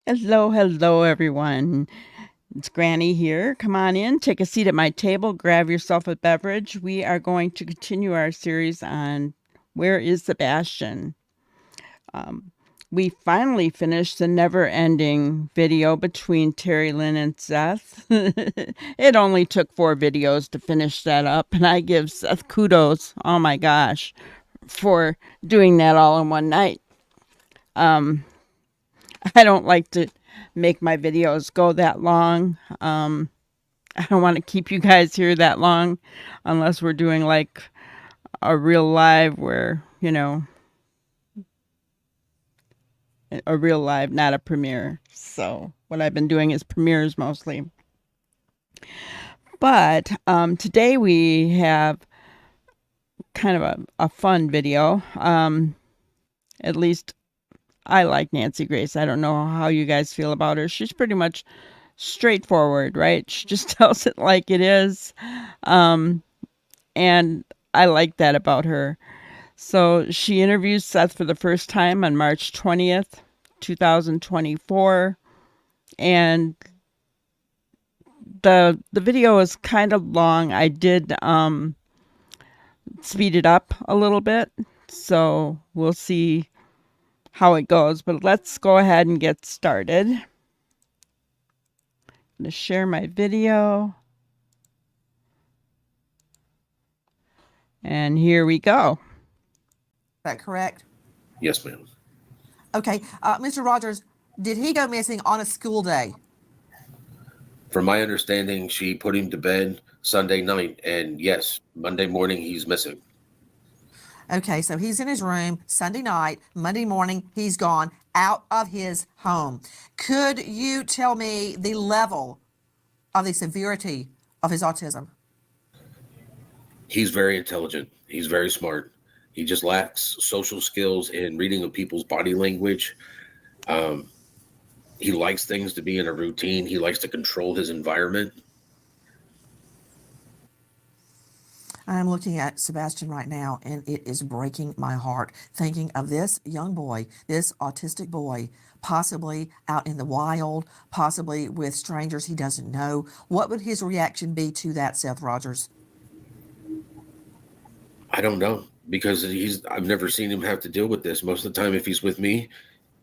Hello, hello, everyone. It's Granny here. Come on in, take a seat at my table, grab yourself a beverage. We are going to continue our series on Where is Sebastian? Um, we finally finished the never ending video between Terry Lynn and Seth. It only took 4 videos to finish that up, and I give Seth kudos, oh my gosh, for doing that all in one night. Um, I don't like to make my videos go that long. I don't want to keep you guys here that long unless we're doing like a real live where, a real live, not a premiere. So, what I've been doing is premieres mostly. But today we have kind of a fun video. At least I like Nancy Grace. I don't know how you guys feel about her. She's pretty much straightforward, right? She just tells it like it is. Um, and I like that about her. So she interviews Seth for the first time on March 20th, 2024. And the video is kind of long. I did speed it up a little bit. So we'll see how it goes. But let's go ahead and get started. I'm going to share my video. And here we go. Is that correct? Yes, ma'am. Okay. Mr. Rogers, did he go missing on a school day? From my understanding, she put him to bed Sunday night, and yes, Monday morning he's missing. Okay, so he's in his room Sunday night. Monday morning, he's gone out of his home. Could you tell me the level of the severity of his autism? He's very intelligent. He's very smart. He just lacks social skills and reading of people's body language. He likes things to be in a routine. He likes to control his environment. I'm looking at Sebastian right now, and it is breaking my heart thinking of this young boy, this autistic boy, possibly out in the wild, possibly with strangers he doesn't know. What would his reaction be to that, Seth Rogers? I don't know because I've never seen him have to deal with this. Most of the time, if he's with me,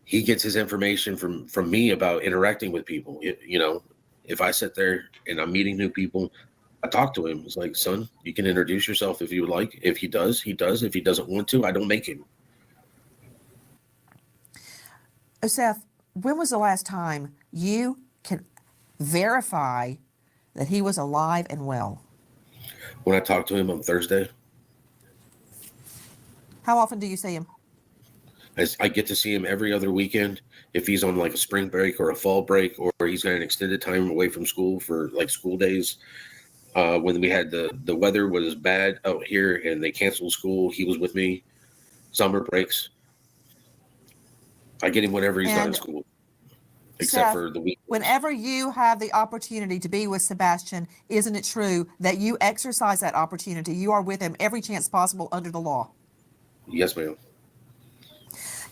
he gets his information from me about interacting with people. If I sit there and I'm meeting new people, I talk to him. It's like, son, you can introduce yourself if you would like. If he does, he does. If he doesn't want to, I don't make him. Oh, Seth, when was the last time you can verify that he was alive and well? When I talk to him on Thursday, How often do you see him? I get to see him every other weekend. If he's on like a spring break or a fall break, or he's got an extended time away from school for like school days. When we had the weather was bad out here and they canceled school, he was with me. Summer breaks, I get him whenever he's not in school, except Seth, for the week. whenever you have the opportunity to be with Sebastian, isn't it true that you exercise that opportunity? You are with him every chance possible under the law. Yes, ma'am.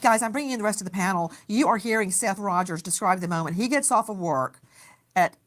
Guys, I'm bringing in the rest of the panel. You are hearing Seth Rogers describe the moment he gets off of work at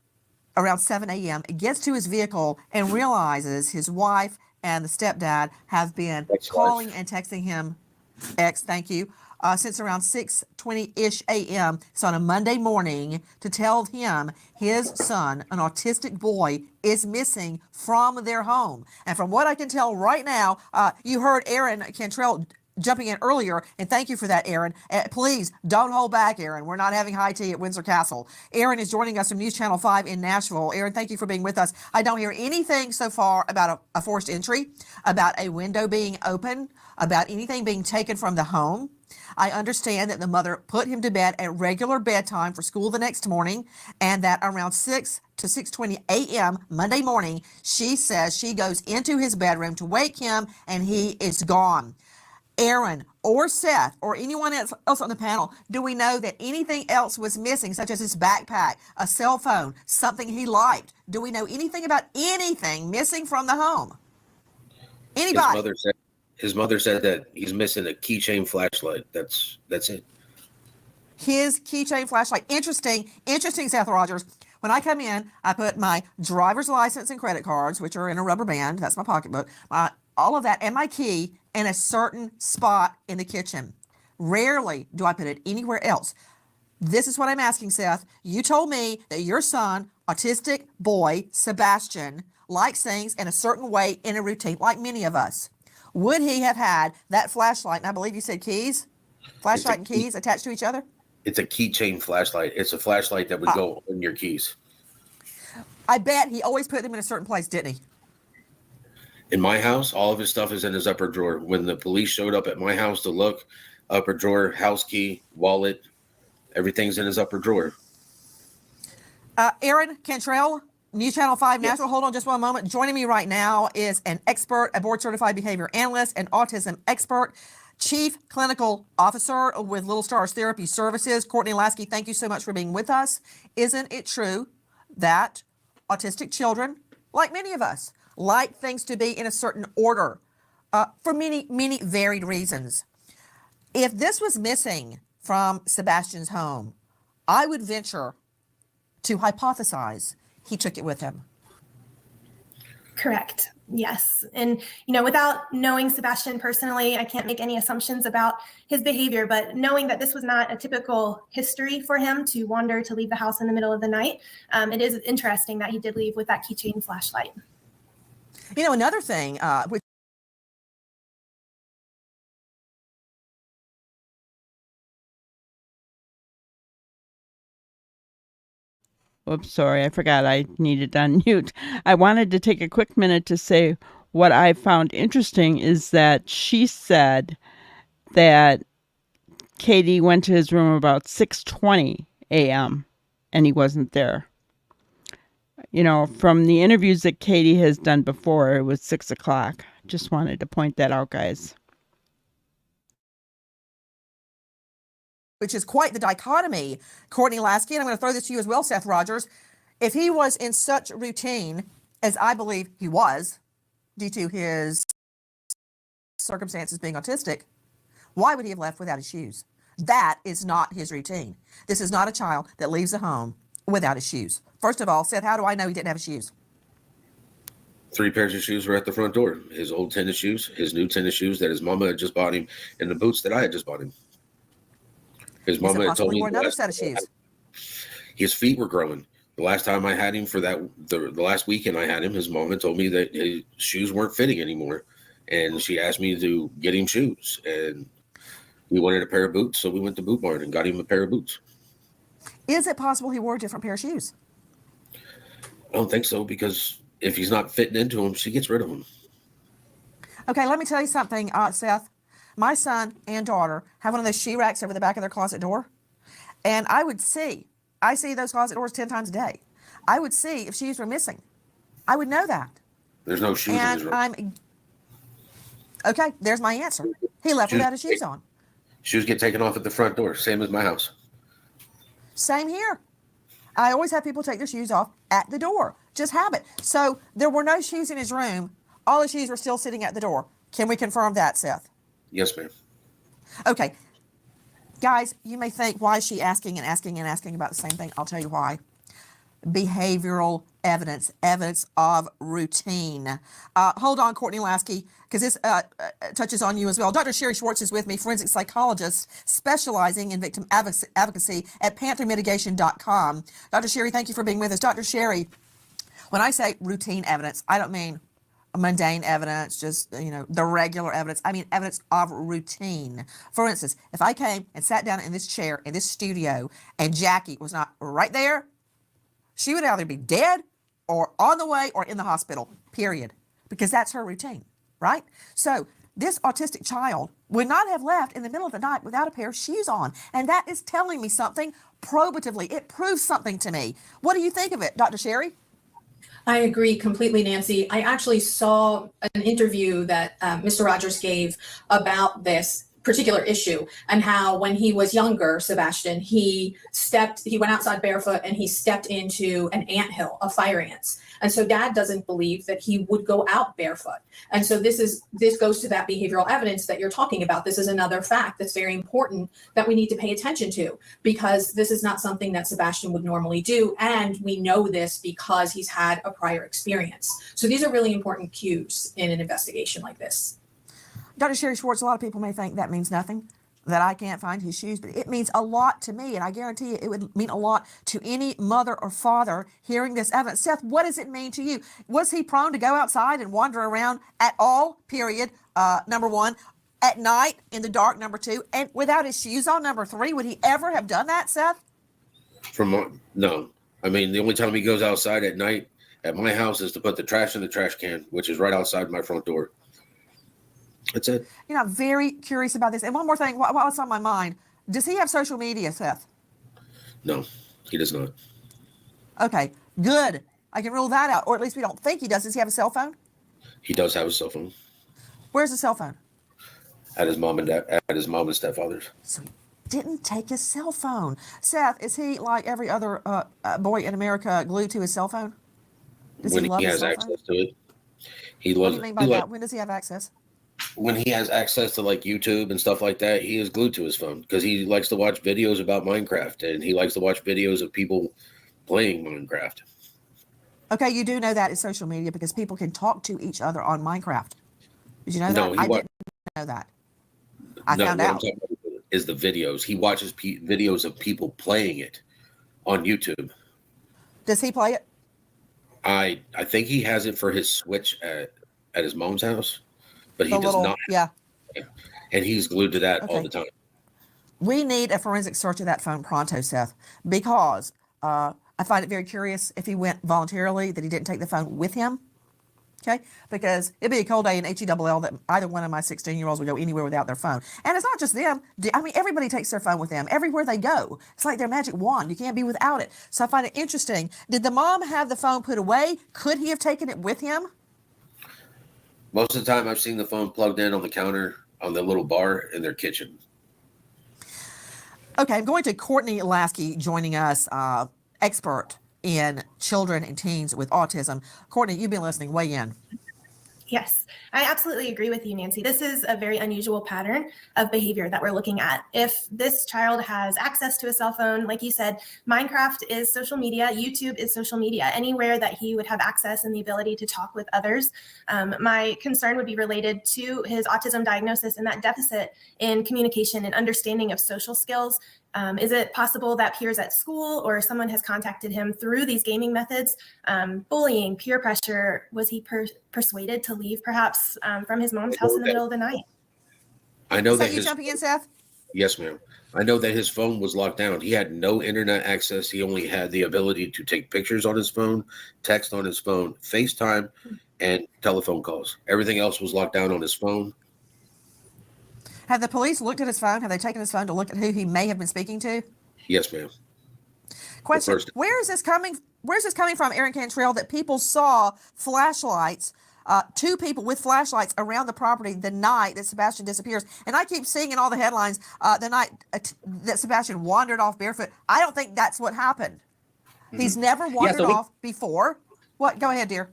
around 7 a.m., gets to his vehicle and realizes his wife and the stepdad have been calling and texting him, thank you, since around 6:20-ish a.m. It's on a Monday morning to tell him his son, an autistic boy, is missing from their home. And from what I can tell right now, you heard Aaron Cantrell jumping in earlier, and thank you for that, Aaron. Please don't hold back, Aaron. We're not having high tea at Windsor Castle. Aaron is joining us from News Channel 5 in Nashville. Aaron, thank you for being with us. I don't hear anything so far about a forced entry, about a window being open, about anything being taken from the home. I understand that the mother put him to bed at regular bedtime for school the next morning, and that around 6 to 6:20 a.m. Monday morning, she says she goes into his bedroom to wake him, and he is gone. Aaron or Seth or anyone else on the panel, do we know that anything else was missing, such as his backpack, a cell phone, something he liked? Do we know anything about anything missing from the home? Anybody? His mother said that he's missing a keychain flashlight. That's it. his keychain flashlight. Interesting, Seth Rogers. When I come in, I put my driver's license and credit cards, which are in a rubber band. That's my pocketbook. All of that and my key in a certain spot in the kitchen. Rarely do I put it anywhere else. This is what I'm asking, Seth. You told me that your son, autistic boy, Sebastian, likes things in a certain way in a routine, like many of us. Would he have had that flashlight, and I believe you said keys, flashlight and keys attached to each other? It's a keychain flashlight. It's a flashlight that would go on your keys. I bet he always put them in a certain place, didn't he? In my house, all of his stuff is in his upper drawer. When the police showed up at my house to look, upper drawer, house key, wallet, everything's in his upper drawer. Aaron Cantrell, News Channel 5 Nashville. Hold on just one moment. Joining me right now is an expert, a board-certified behavior analyst, an autism expert, Chief Clinical Officer with Little Stars Therapy Services, Courtney Lasky. Thank you so much for being with us. Isn't it true that autistic children, like many of us, like things to be in a certain order for many, many varied reasons? If this was missing from Sebastian's home, I would venture to hypothesize he took it with him. Correct. Yes. And, without knowing Sebastian personally, I can't make any assumptions about his behavior, but knowing that this was not a typical history for him to wander, to leave the house in the middle of the night, it is interesting that he did leave with that keychain flashlight. Another thing, which Oops, sorry, I forgot I needed to unmute. I wanted to take a quick minute to say what I found interesting is that she said that Katie went to his room about 6:20 a.m. and he wasn't there. From the interviews that Katie has done before, it was 6 o'clock. Just wanted to point that out, guys. which is quite the dichotomy, Courtney Lasky, and I'm going to throw this to you as well, Seth Rogers. If he was in such routine, as I believe he was, due to his circumstances being autistic, why would he have left without his shoes? That is not his routine. This is not a child that leaves the home without his shoes. First of all, Seth, how do I know he didn't have his shoes? 3 pairs of shoes were at the front door. His old tennis shoes, his new tennis shoes that his mama had just bought him, and the boots that I had just bought him. His mama had told me another set of shoes. His feet were growing. The last time I had him for that, the last weekend I had him, his mama told me that his shoes weren't fitting anymore. And she asked me to get him shoes. And we wanted a pair of boots, so we went to Boot Barn and got him a pair of boots. Is it possible he wore a different pair of shoes? I don't think so, because if he's not fitting into them, she gets rid of them. Okay, let me tell you something, Seth. My son and daughter have one of those shoe racks over the back of their closet door. And I see those closet doors 10 times a day. I would see if shoes were missing. I would know that. There's no shoes in his room. Okay, there's my answer. He left without his shoes on. Shoes get taken off at the front door, same as my house. Same here. I always have people take their shoes off at the door. Just habit. So there were no shoes in his room. All the shoes were still sitting at the door. Can we confirm that, Seth? Yes, ma'am. Okay. Guys, you may think, why is she asking and asking and asking about the same thing? I'll tell you why. Behavioral evidence of routine. Hold on, Courtney Lasky, because this touches on you as well. Dr. Sherry Schwartz is with me, forensic psychologist specializing in victim advocacy at panthermitigation.com. Dr. Sherry, thank you for being with us. Dr. Sherry, when I say routine evidence, I don't mean mundane evidence, just, the regular evidence. I mean evidence of routine. For instance, if I came and sat down in this chair in this studio and Jackie was not right there, she would either be dead or on the way or in the hospital, period, because that's her routine, right? So this autistic child would not have left in the middle of the night without a pair of shoes on. And that is telling me something probatively. It proves something to me. What do you think of it, Dr. Sherry? I agree completely, Nancy. I actually saw an interview that Mr. Rogers gave about this particular issue, and how when he was younger, Sebastian, he went outside barefoot and he stepped into an anthill of fire ants. And so dad doesn't believe that he would go out barefoot. And so this goes to that behavioral evidence that you're talking about. This is another fact that's very important that we need to pay attention to, because this is not something that Sebastian would normally do. And we know this because he's had a prior experience. So these are really important cues in an investigation like this. Dr. Sherry Schwartz, a lot of people may think that means nothing, that I can't find his shoes, but it means a lot to me, and I guarantee you it would mean a lot to any mother or father hearing this evidence. Seth, what does it mean to you? Was he prone to go outside and wander around at all, period, number one, at night in the dark, number two, and without his shoes on, number three? Would he ever have done that, Seth? No. I mean, the only time he goes outside at night at my house is to put the trash in the trash can, which is right outside my front door. That's it. You know, I'm very curious about this. And one more thing, what's on my mind? Does he have social media, Seth? No, he does not. Okay, good. I can rule that out, or at least we don't think he does. Does he have a cell phone? He does have a cell phone. Where's the cell phone? At his mom and stepfather's. So he didn't take his cell phone. Seth, is he like every other boy in America glued to his cell phone? Does When he love he his has cell access phone? to it, he What loves do you mean it. by that? When does he have access? When he has access to like YouTube and stuff like that, he is glued to his phone because he likes to watch videos about Minecraft, and he likes to watch videos of people playing Minecraft. Okay, you do know that is social media because people can talk to each other on Minecraft. Did you know No, that? I didn't know that. I No, found what I'm out. talking about is the videos. He watches videos of people playing it on YouTube. Does he play it? I think he has it for his Switch at his mom's house, but he The does little, not. yeah. And he's glued to that all Okay. the time. We need a forensic search of that phone pronto, Seth, because I find it very curious if he went voluntarily that he didn't take the phone with him. Okay, because it'd be a cold day in HELL that either one of my 16-year-olds would go anywhere without their phone. And it's not just them. I mean, everybody takes their phone with them everywhere they go. It's like their magic wand. You can't be without it. So I find it interesting. Did the mom have the phone put away? Could he have taken it with him? Most of the time, I've seen the phone plugged in on the counter on the little bar in their kitchen. Okay, I'm going to Courtney Lasky joining us, expert in children and teens with autism. Courtney, you've been listening. Weigh in. Yes, I absolutely agree with you, Nancy. This is a very unusual pattern of behavior that we're looking at. If this child has access to a cell phone, like you said, Minecraft is social media, YouTube is social media, anywhere that he would have access and the ability to talk with others. My concern would be related to his autism diagnosis and that deficit in communication and understanding of social skills. Is it possible that peers at school or someone has contacted him through these gaming methods? Bullying, peer pressure, was he persuaded to leave perhaps from his mom's house in the middle of the night? I know that you jumping in, Seth? Yes, ma'am. I know that his phone was locked down. He had no internet access. He only had the ability to take pictures on his phone, text on his phone, FaceTime, and telephone calls. Everything else was locked down on his phone. Have the police looked at his phone? Have they taken his phone to look at who he may have been speaking to? Yes, ma'am. Question: Where is this coming? Where's this coming from, Aaron Cantrell? That people saw flashlights, two people with flashlights around the property the night that Sebastian disappears. And I keep seeing in all the headlines the night that Sebastian wandered off barefoot. I don't think that's what happened. He's never wandered off before. What? Go ahead, dear.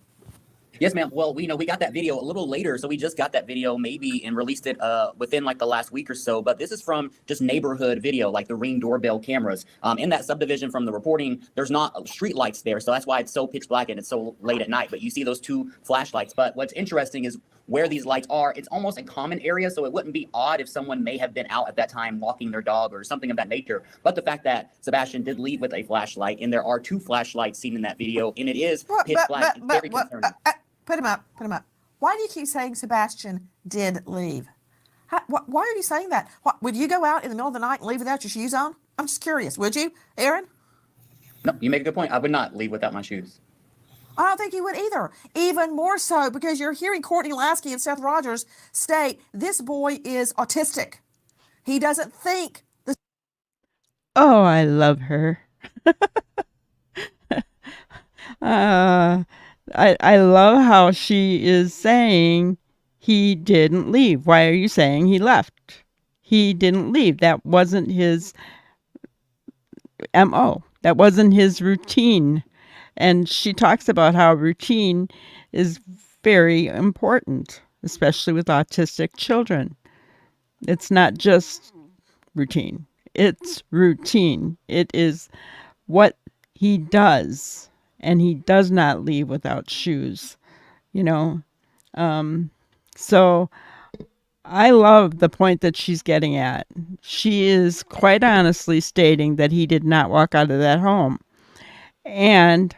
Yes, ma'am. Well, we got that video a little later, so we just got that video maybe and released it within like the last week or so. But this is from just neighborhood video, like the Ring doorbell cameras. In that subdivision from the reporting, there's not street lights there, so that's why it's so pitch black and it's so late at night. But you see those two flashlights. But what's interesting is where these lights are. It's almost a common area, so it wouldn't be odd if someone may have been out at that time walking their dog or something of that nature. But the fact that Sebastian did leave with a flashlight, and there are two flashlights seen in that video, and it is pitch black, it's very concerning. Put him up. Put him up. Why do you keep saying Sebastian did leave? Why are you saying that? Would you go out in the middle of the night and leave without your shoes on? I'm just curious. Would you, Aaron? No, you make a good point. I would not leave without my shoes. I don't think you would either. Even more so because you're hearing Courtney Lasky and Seth Rogers state this boy is autistic. He doesn't think. Oh, I love her. I love how she is saying he didn't leave. Why are you saying he left? he didn't leave. That wasn't his MO. That wasn't his routine. And she talks about how routine is very important, especially with autistic children. It's not just routine. It's routine. It is what he does, and he does not leave without shoes, you know. So I love the point that she's getting at. She is quite honestly stating that he did not walk out of that home. And,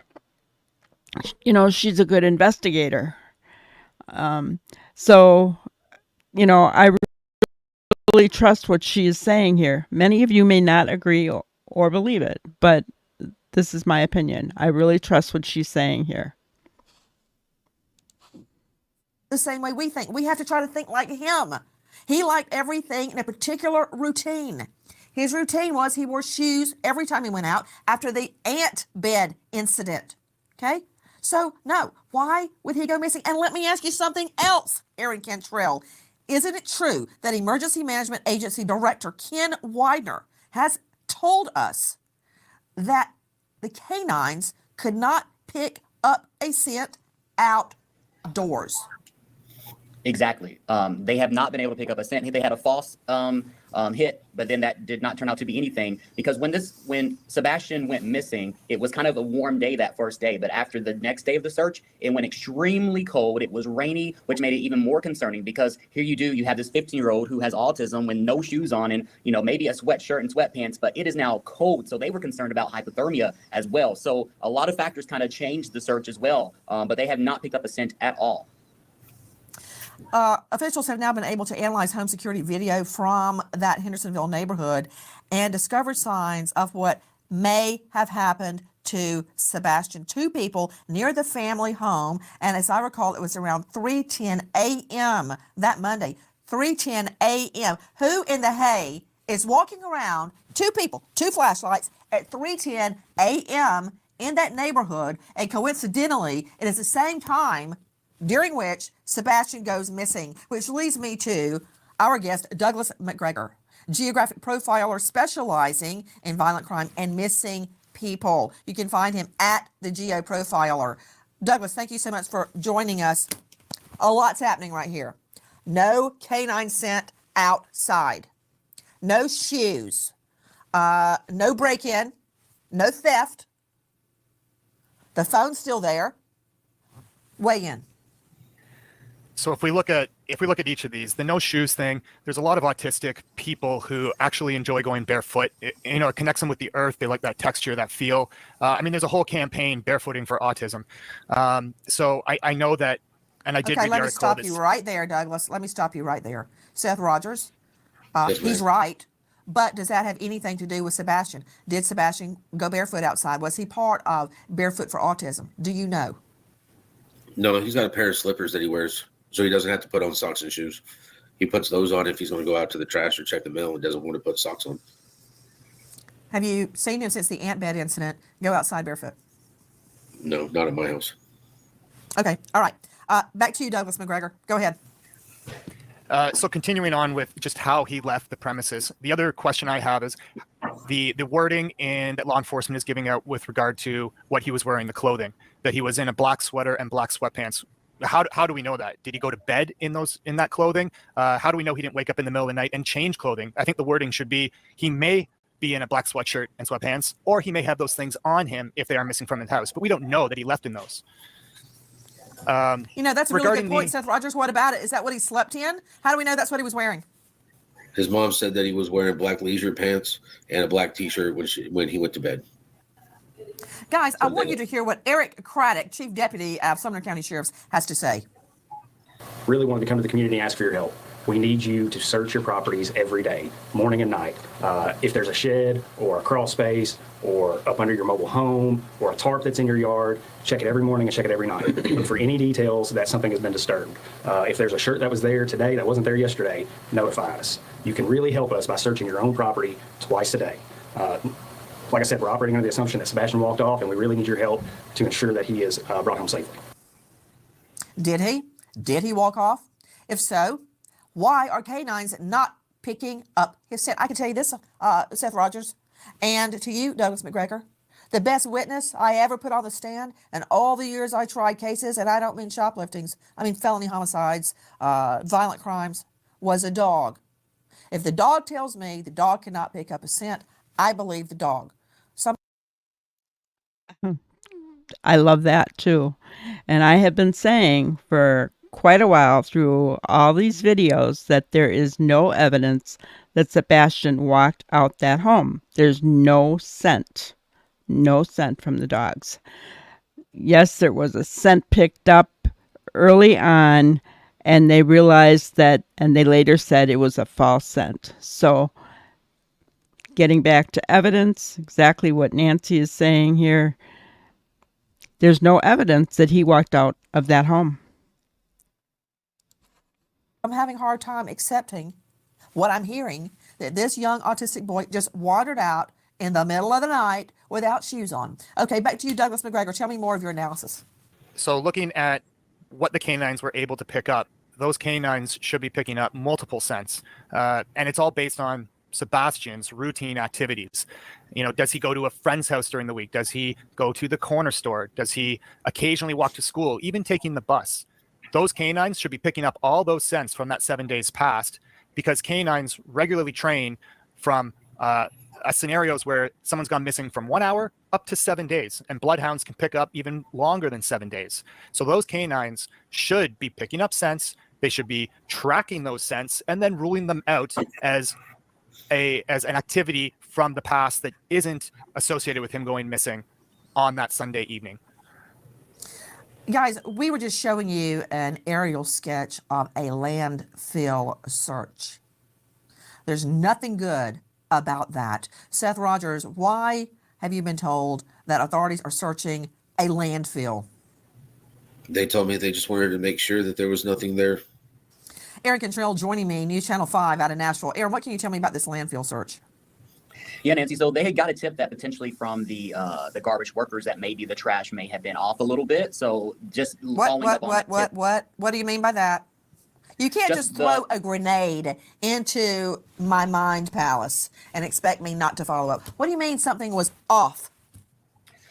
she's a good investigator. So, I really trust what she is saying here. Many of you may not agree or believe it, but this is my opinion. I really trust what she's saying here. The same way we think. We have to try to think like him. He liked everything in a particular routine. His routine was he wore shoes every time he went out after the ant bed incident. Okay? So, no. Why would he go missing? And let me ask you something else, Aaron Cantrell. Isn't it true that Emergency Management Agency Director Ken Widener has told us that the canines could not pick up a scent outdoors? Exactly. They have not been able to pick up a scent. They had a false hit, but then that did not turn out to be anything, because when Sebastian went missing, it was kind of a warm day that first day. But after the next day of the search, it went extremely cold. It was rainy, which made it even more concerning, because here you have this 15-year-old who has autism with no shoes on and, maybe a sweatshirt and sweatpants, but it is now cold. So they were concerned about hypothermia as well. So a lot of factors kind of changed the search as well, but they have not picked up a scent at all. Officials have now been able to analyze home security video from that Hendersonville neighborhood and discovered signs of what may have happened to Sebastian. 2 people near the family home, and as I recall, it was around 3:10 a.m. that Monday. 3:10 a.m. Who in the hay is walking around, 2 people, 2 flashlights at 3:10 a.m. in that neighborhood, and coincidentally, it is the same time during which Sebastian goes missing, which leads me to our guest, Douglas McGregor, geographic profiler specializing in violent crime and missing people. You can find him at the Geo Profiler. Douglas, thank you so much for joining us. A lot's happening right here. No canine scent outside. No shoes. No break-in. No theft. The phone's still there. Weigh in. So if we look at each of these, the no shoes thing, there's a lot of autistic people who actually enjoy going barefoot. It connects them with the earth. They like that texture, that feel. There's a whole campaign, barefooting for autism. So I know that, and I did read the article. Okay, let me stop you right there, Douglas. Let me stop you right there. Seth Rogers, he's right. But does that have anything to do with Sebastian? Did Sebastian go barefoot outside? Was he part of Barefoot for Autism? Do you know? No, he's got a pair of slippers that he wears, so he doesn't have to put on socks and shoes. He puts those on if he's going to go out to the trash or check the mail and doesn't want to put socks on. Have you seen him since the ant bed incident go outside barefoot? No, not at my house. Okay, all right. Back to you, Douglas McGregor. Go ahead. So continuing on with just how he left the premises, the other question I have is the wording that law enforcement is giving out with regard to what he was wearing, the clothing, that he was in a black sweater and black sweatpants. How do we know that? Did he go to bed in that clothing? How do we know he didn't wake up in the middle of the night and change clothing? I think the wording should be he may be in a black sweatshirt and sweatpants, or he may have those things on him if they are missing from his house. But we don't know that he left in those. That's a really good point, Seth Rogers. What about it? Is that what he slept in? How do we know that's what he was wearing? His mom said that he was wearing black leisure pants and a black T-shirt when he went to bed. Guys, I want you to hear what Eric Craddock, Chief Deputy of Sumner County Sheriff's, has to say. Really wanted to come to the community and ask for your help. We need you to search your properties every day, morning and night. If there's a shed or a crawl space or up under your mobile home or a tarp that's in your yard, check it every morning and check it every night. Look for any details that something has been disturbed. If there's a shirt that was there today that wasn't there yesterday, notify us. You can really help us by searching your own property twice a day. Like I said, we're operating under the assumption that Sebastian walked off, and we really need your help to ensure that he is brought home safely. Did he? Did he walk off? If so, why are canines not picking up his scent. I can tell you this, Seth Rogers, and to you, Douglas McGregor, the best witness I ever put on the stand in all the years I tried cases, and I don't mean shopliftings, I mean felony homicides, violent crimes, was a dog. If the dog tells me the dog cannot pick up a scent, I believe the dog. I love that too. And I have been saying for quite a while through all these videos that there is no evidence that Sebastian walked out that home. There's no scent from the dogs. Yes, there was a scent picked up early on, and they realized that, and they later said it was a false scent. So getting back to evidence, exactly what Nancy is saying here, there's no evidence that he walked out of that home. I'm having a hard time accepting what I'm hearing, that this young autistic boy just wandered out in the middle of the night without shoes on. Okay, back to you, Douglas McGregor. Tell me more of your analysis. So looking at what the canines were able to pick up, those canines should be picking up multiple scents. And it's all based on Sebastian's routine activities. You know, does he go to a friend's house during the week? Does he go to the corner store? Does he occasionally walk to school, even taking the bus? Those canines should be picking up all those scents from that 7 days past, because canines regularly train from scenarios where someone's gone missing from 1 hour up to 7 days, and bloodhounds can pick up even longer than 7 days. So those canines should be picking up scents. They should be tracking those scents and then ruling them out as an activity from the past that isn't associated with him going missing on that Sunday evening. Guys, we were just showing you an aerial sketch of a landfill search. There's nothing good about that. Seth Rogers, why have you been told that authorities are searching a landfill? They told me they just wanted to make sure that there was nothing there. Aaron Cantrell joining me, News Channel 5 out of Nashville. Aaron, what can you tell me about this landfill search? Yeah, Nancy. So they had got a tip that potentially from the garbage workers that maybe the trash may have been off a little bit. So just following up on that tip. What do you mean by that? You can't just throw a grenade into my mind palace and expect me not to follow up. What do you mean something was off?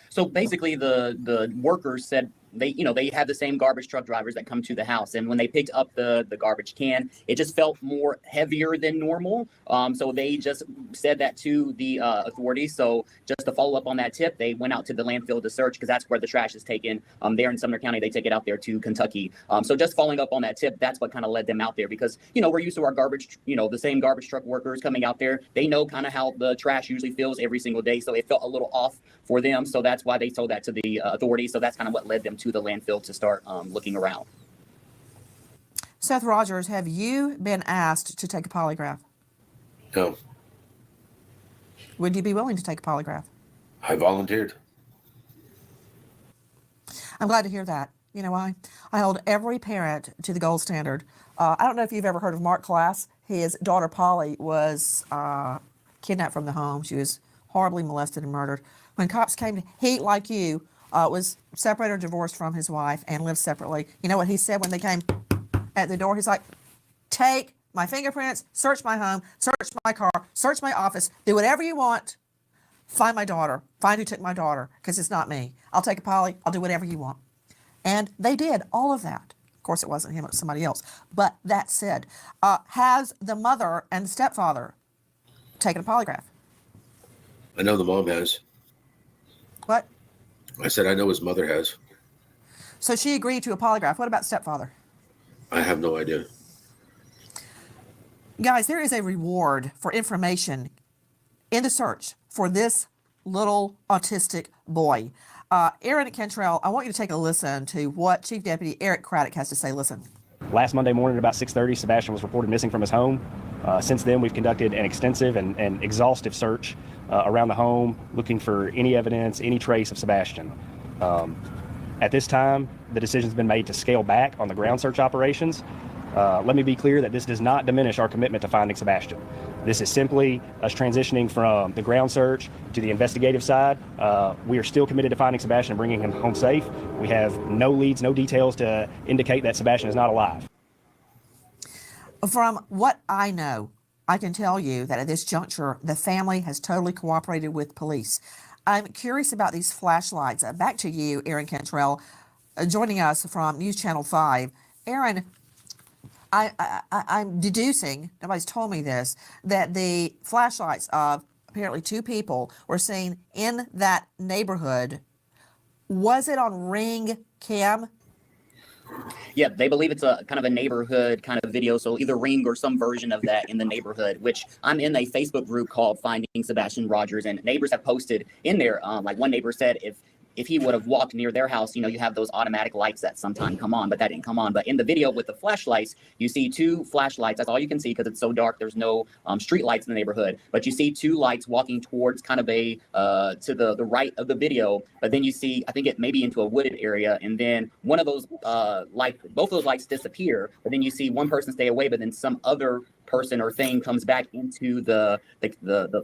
So basically, the workers said they have the same garbage truck drivers that come to the house, and when they picked up the garbage can, it just felt more heavier than normal. So they just said that to the authorities. So just to follow up on that tip, they went out to the landfill to search, because that's where the trash is taken. There in Sumner County, they take it out there to Kentucky. So just following up on that tip, that's what kind of led them out there, because we're used to our garbage, the same garbage truck workers coming out there. They know kind of how the trash usually feels every single day, so it felt a little off for them. So that's why they told that to the authorities. So that's kind of what led them to the landfill to start looking around. Seth Rogers, have you been asked to take a polygraph? No, Would you be willing to take a polygraph? I volunteered. I'm glad to hear that. You know why? I hold every parent to the gold standard. I don't know if you've ever heard of Mark Class. His daughter Polly was kidnapped from the home. She was horribly molested and murdered. When cops came, he, like you, was separated or divorced from his wife and lived separately. You know what he said when they came at the door? He's like, take my fingerprints, search my home, search my car, search my office, do whatever you want. Find my daughter. Find who took my daughter, because it's not me. I'll take a poly. I'll do whatever you want. And they did all of that. Of course, it wasn't him, it was somebody else. But that said, has the mother and the stepfather taken a polygraph? I know the mom has. What? I said I know his mother has. So she agreed to a polygraph. What about stepfather? I have no idea. Guys, there is a reward for information in the search for this little autistic boy. Aaron Cantrell, I want you to take a listen to what Chief Deputy Eric Craddock has to say. Listen. Last Monday morning at about 6:30, Sebastian was reported missing from his home. Since then, we've conducted an extensive and exhaustive search around the home, looking for any evidence, any trace of Sebastian. At this time, the decision's been made to scale back on the ground search operations. Let me be clear that this does not diminish our commitment to finding Sebastian. This is simply us transitioning from the ground search to the investigative side. We are still committed to finding Sebastian and bringing him home safe. We have no leads, no details to indicate that Sebastian is not alive. From what I know, I can tell you that at this juncture, the family has totally cooperated with police. I'm curious about these flashlights. Back to you, Aaron Cantrell, joining us from News Channel 5. Aaron, I'm deducing, nobody's told me this, that the flashlights of apparently two people were seen in that neighborhood. Was it on Ring Cam? Yeah, they believe it's a kind of a neighborhood kind of video, so either Ring or some version of that in the neighborhood, which I'm in a Facebook group called Finding Sebastian Rogers, and neighbors have posted in there, like one neighbor said if he would have walked near their house, you have those automatic lights that sometimes come on, but that didn't come on. But in the video with the flashlights, you see two flashlights. That's all you can see because it's so dark. There's no street lights in the neighborhood, but you see two lights walking towards kind of a to the right of the video. But then you see, I think it may be into a wooded area, and then one of those both of those lights disappear. But then you see one person stay away, but then some other person or thing comes back into the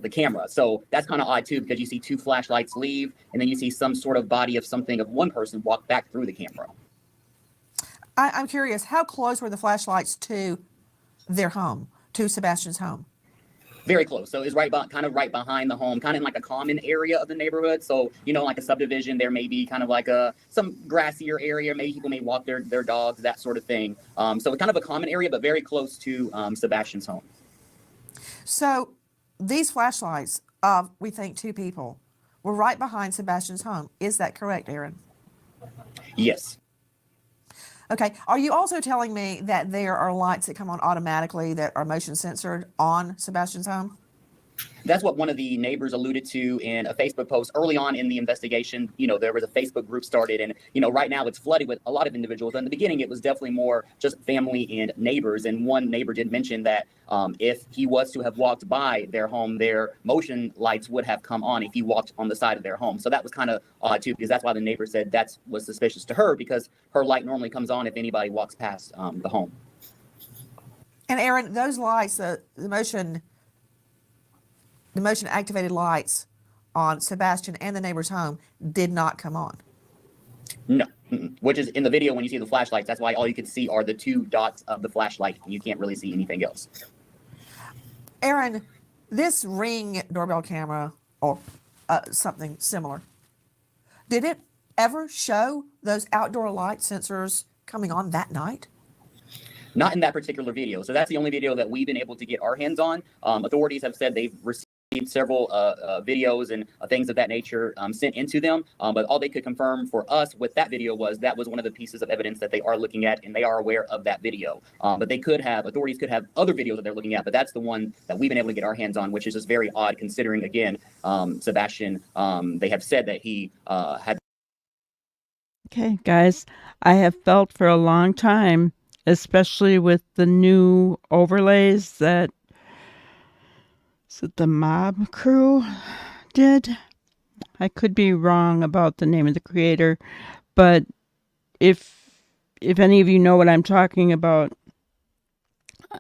camera. So that's kind of odd too, because you see two flashlights leave, and then you see some sort of body of something of one person walk back through the camera. I'm curious, how close were the flashlights to their home, to Sebastian's home? Very close. So it's kind of right behind the home, kind of in like a common area of the neighborhood. So, like a subdivision, there may be kind of like some grassier area. Maybe people may walk their dogs, that sort of thing. So it's kind of a common area, but very close to Sebastian's home. So these flashlights of, we think, two people were right behind Sebastian's home. Is that correct, Aaron? Yes. Okay. Are you also telling me that there are lights that come on automatically that are motion censored on Sebastian's home? That's what one of the neighbors alluded to in a Facebook post early on in the investigation. There was a Facebook group started, and, right now it's flooded with a lot of individuals. In the beginning, it was definitely more just family and neighbors. And one neighbor did mention that if he was to have walked by their home, their motion lights would have come on if he walked on the side of their home. So that was kind of odd too, because that's why the neighbor said that was suspicious to her, because her light normally comes on if anybody walks past the home. And Aaron, those lights, the motion activated lights on Sebastian and the neighbor's home did not come on. No, which is in the video when you see the flashlights. That's why all you can see are the two dots of the flashlight. You can't really see anything else. Aaron, this Ring doorbell camera or something similar, did it ever show those outdoor light sensors coming on that night? Not in that particular video. So that's the only video that we've been able to get our hands on. Authorities have said they've received several videos and things of that nature sent into them. But all they could confirm for us with that video was that was one of the pieces of evidence that they are looking at, and they are aware of that video. But authorities could have other videos that they're looking at, but that's the one that we've been able to get our hands on, which is just very odd considering, again, Sebastian, they have said that he had. Okay, guys, I have felt for a long time, especially with the new overlays that the mob crew did. I could be wrong about the name of the creator, but if any of you know what I'm talking about,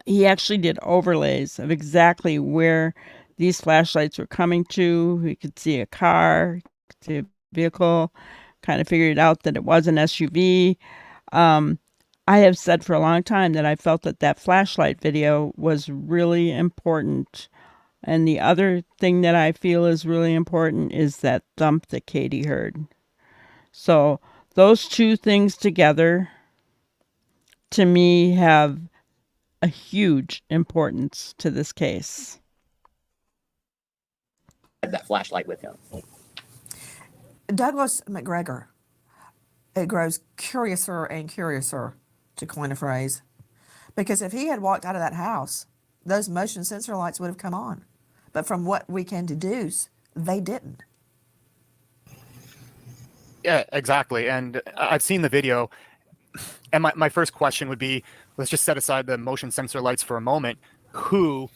he actually did overlays of exactly where these flashlights were coming to. You could see a car, see a vehicle, kind of figured out that it was an SUV. I have said for a long time that I felt that flashlight video was really important. And the other thing that I feel is really important is that thump that Katie heard. So those two things together, to me, have a huge importance to this case. That flashlight with him. Douglas McGregor, it grows curiouser and curiouser, to coin a phrase, because if he had walked out of that house, those motion sensor lights would have come on. But from what we can deduce, they didn't. Yeah, exactly. And I've seen the video. And my first question would be, let's just set aside the motion sensor lights for a moment. Who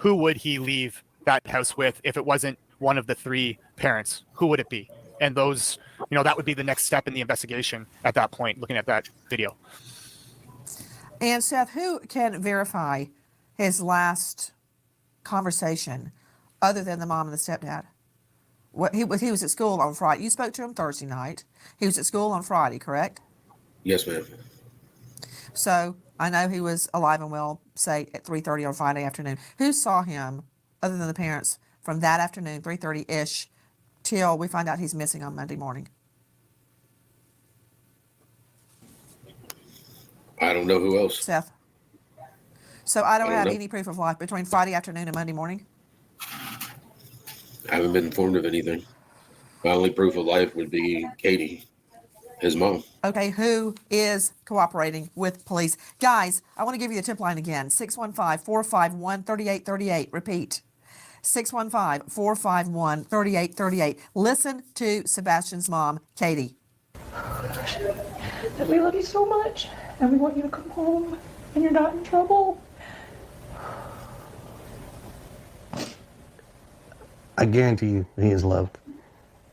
would he leave that house with if it wasn't one of the three parents? Who would it be? And those, that would be the next step in the investigation at that point, looking at that video. And Seth, who can verify his last conversation other than the mom and the stepdad? He was at school on Friday. You spoke to him Thursday night. He was at school on Friday, correct? Yes, ma'am. So I know he was alive and well say at 3:30 on Friday afternoon? Who saw him other than the parents from that afternoon, 3:30-ish, till we find out he's missing on Monday morning? I don't know who else. Seth? So I don't I don't have know. any proof of life between Friday afternoon and Monday morning? I haven't been informed of anything. My only proof of life would be Katie, his mom. Okay, who is cooperating with police? Guys, I want to give you the tip line again. 615-451-3838. Repeat. 615-451-3838. Listen to Sebastian's mom, Katie. That we love you so much and we want you to come home and you're not in trouble. I guarantee you he is loved.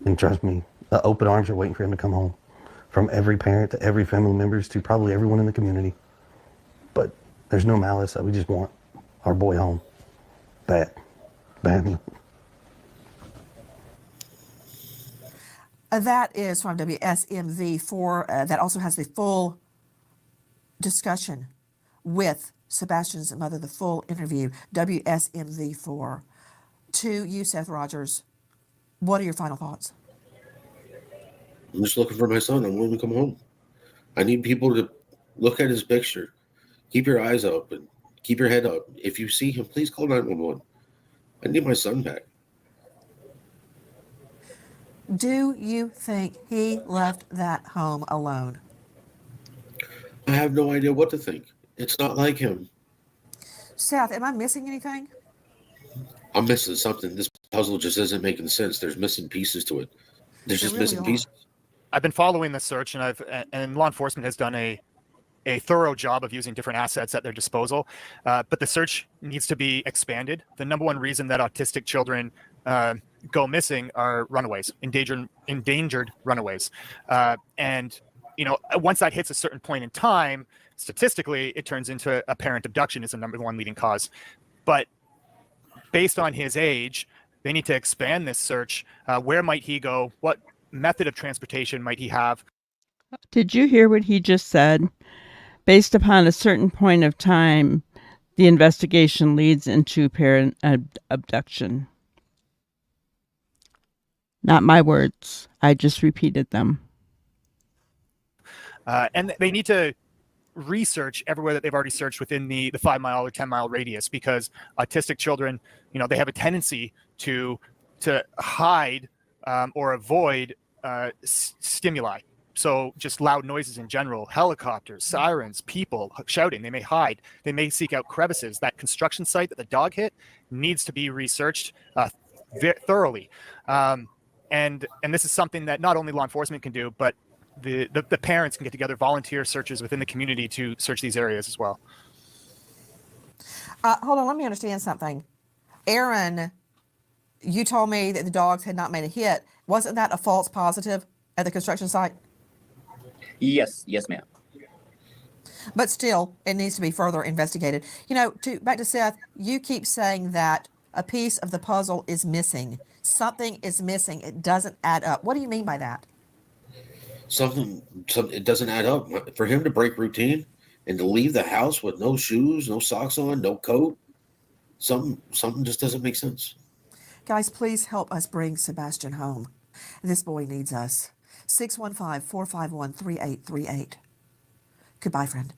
And trust me, the open arms are waiting for him to come home. From every parent to every family members to probably everyone in the community. But there's no malice. We just want our boy home. Bad. Badly. That is from WSMV4. That also has the full discussion with Sebastian's mother, the full interview. WSMV4. To you, Seth Rogers, what are your final thoughts? I'm just looking for my son. I want him to come home. I need people to look at his picture. Keep your eyes open. Keep your head up. If you see him, please call 911. I need my son back. Do you think he left that home alone? I have no idea what to think. It's not like him. Seth, am I missing anything? I'm missing something. This puzzle just isn't making sense. There's missing pieces to it. There's There just really missing are. pieces. I've been following the search, and law enforcement has done a thorough job of using different assets at their disposal. But the search needs to be expanded. The number one reason that autistic children go missing are runaways, endangered runaways. And once that hits a certain point in time, statistically, it turns into a parent abduction is the number one leading cause. But based on his age, they need to expand this search. Where might he go? What method of transportation might he have? Did you hear what he just said? Based upon a certain point of time, the investigation leads into parent abduction. Not my words. I just repeated them. And they need to research everywhere that they've already searched within the 5 mile or 10 mile radius, because autistic children, they have a tendency to hide or avoid stimuli. So just loud noises in general, helicopters, sirens, people shouting, they may hide, they may seek out crevices. That construction site that the dog hit needs to be researched thoroughly. And this is something that not only law enforcement can do, but the parents can get together, volunteer searches within the community to search these areas as well. Hold on, let me understand something. Aaron, you told me that the dogs had not made a hit. Wasn't that a false positive at the construction site? Yes, ma'am. But still, it needs to be further investigated. Back to Seth, you keep saying that a piece of the puzzle is missing. Something is missing. It doesn't add up. What do you mean by that? Something it doesn't add up. For him to break routine and to leave the house with no shoes, no socks on, no coat, something just doesn't make sense. Guys, please help us bring Sebastian home. This boy needs us. 615-451-3838. Goodbye, friend.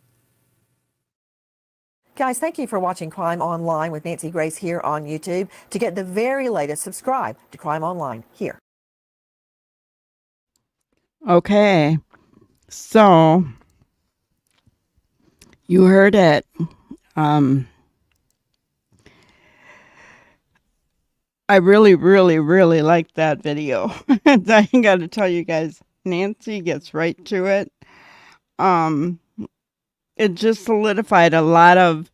Guys, thank you for watching Crime Online with Nancy Grace here on YouTube. To get the very latest, subscribe to Crime Online here. Okay. So, you heard it. I really, really, really liked that video. I got to tell you guys, Nancy gets right to it. It just solidified a lot of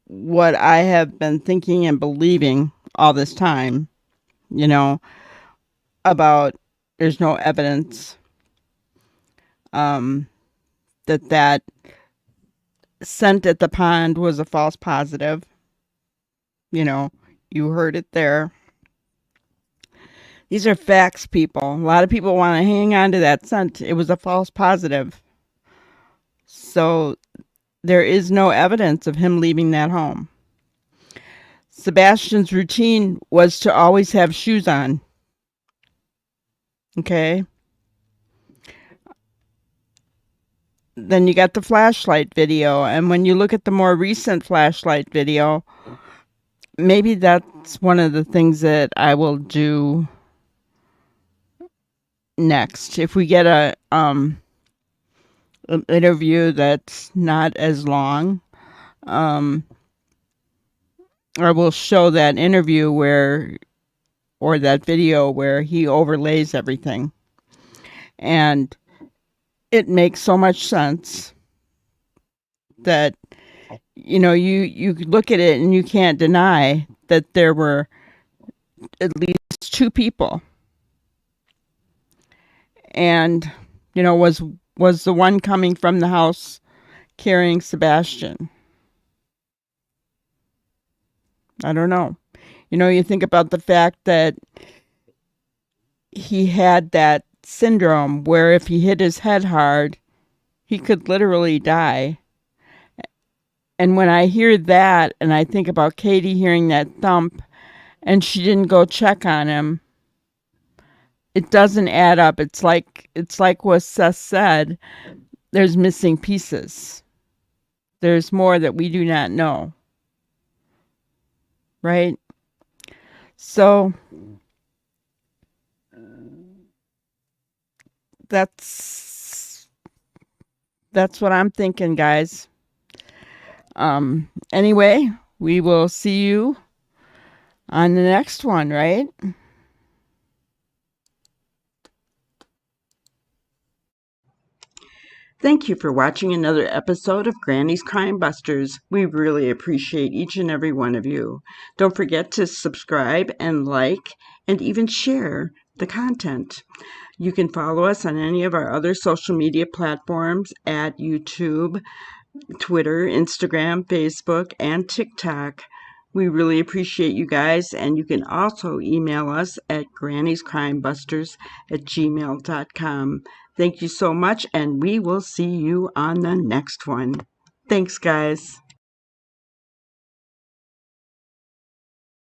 what I have been thinking and believing all this time, about there's no evidence that scent at the pond was a false positive. You heard it there. These are facts, people. A lot of people want to hang on to that scent. It was a false positive. So there is no evidence of him leaving that home. Sebastian's routine was to always have shoes on. Okay. Then you got the flashlight video. And when you look at the more recent flashlight video, maybe that's one of the things that I will do next. If we get an interview that's not as long, I will show that interview or that video where he overlays everything. And it makes so much sense that, you look at it and you can't deny that there were at least two people. And, was the one coming from the house carrying Sebastian? I don't know. You think about the fact that he had that syndrome where if he hit his head hard, he could literally die. And when I hear that and I think about Katie hearing that thump and she didn't go check on him, it doesn't add up. It's like what Seth said, there's missing pieces. There's more that we do not know. Right? So that's what I'm thinking, guys. Anyway, we will see you on the next one, right? Thank you for watching another episode of Granny's Crime Busters. We really appreciate each and every one of you. Don't forget to subscribe and like and even share the content. You can follow us on any of our other social media platforms at YouTube, Twitter, Instagram, Facebook, and TikTok. We really appreciate you guys, and you can also email us at granniescrimebusters@gmail.com. Thank you so much, and we will see you on the next one. Thanks, guys.